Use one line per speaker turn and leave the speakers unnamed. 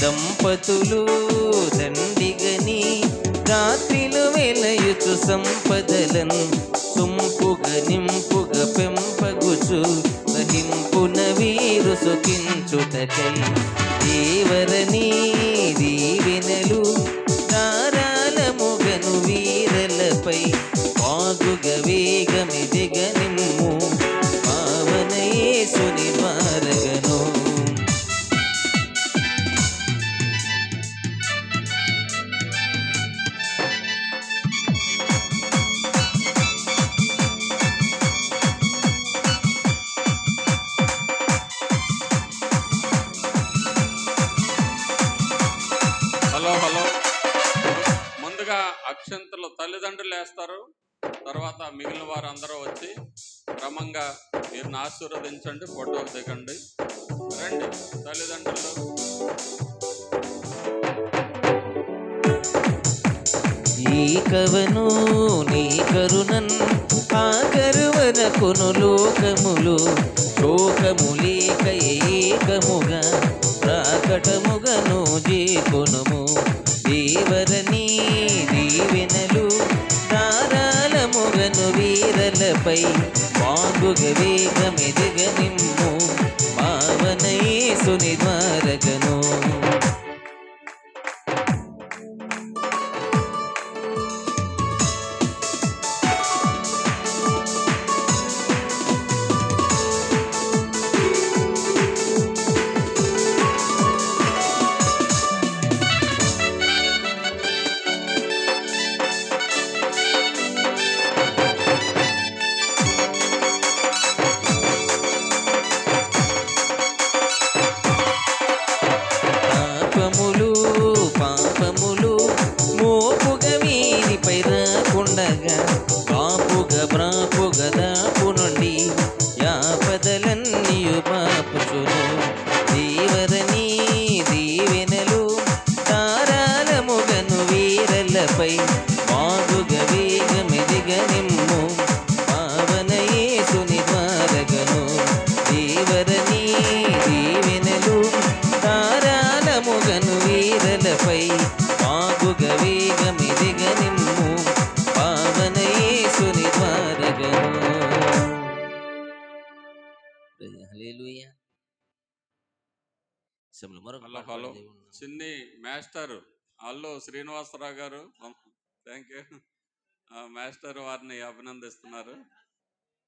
దంపతులు దండిగని రాత్రిలో వెలయుచు సంపదలను సొంపుగ నింపుగ పెంపగుచు గ్రహింపున వీరు సుఖించుటకై దేవరని దీవెనలు ధారాళముగను వీరలపై వాగుగ వేగమెదిగనిమ్ము పావన యేసుని ద్వారగను.
హలో హలో ముందుగా అక్షంతలు తల్లిదండ్రులు వేస్తారు, తర్వాత మిగిలిన వారు అందరూ వచ్చి క్రమంగా మీరు ఆశీర్వదించండి, ఫోటోలు దిగండి. రండి తల్లిదండ్రులు.
ఈ కవను నీ కరుణన్ ఆకరువరకును లోకములు శోకములేక ఏకముగా ప్రాకటముగను జీకొనుము దేవరని దీవెనలు ధారాళముగను వీరలపై వాగుగ వేగమెదిగనిమ్ము పావన యేసుని ద్వారగను. పాపములు మోపుగ వీరిపై రాకుండగా పాపుగ బ్రాపుగ దాపు నుండి యాపదలన్నీయు పాపుచును దేవరని దీవెనలు ధారాళముగను వీరలపై వాగుగ వేగమెదిగనిమ్ము పావన యేసుని ద్వారగను. దేవరని దీవెనలు ధారాళముగను వీరలపై వాగుగ వేగమెదిగనిమ్ము పావన యేసుని ద్వారగను. హల్లెలూయా.
హలో హలో చిన్ని మాస్టర్ అల్లు శ్రీనివాసరావు గారు, థ్యాంక్ యూ. మాస్టర్ వారిని అభినందిస్తున్నారు.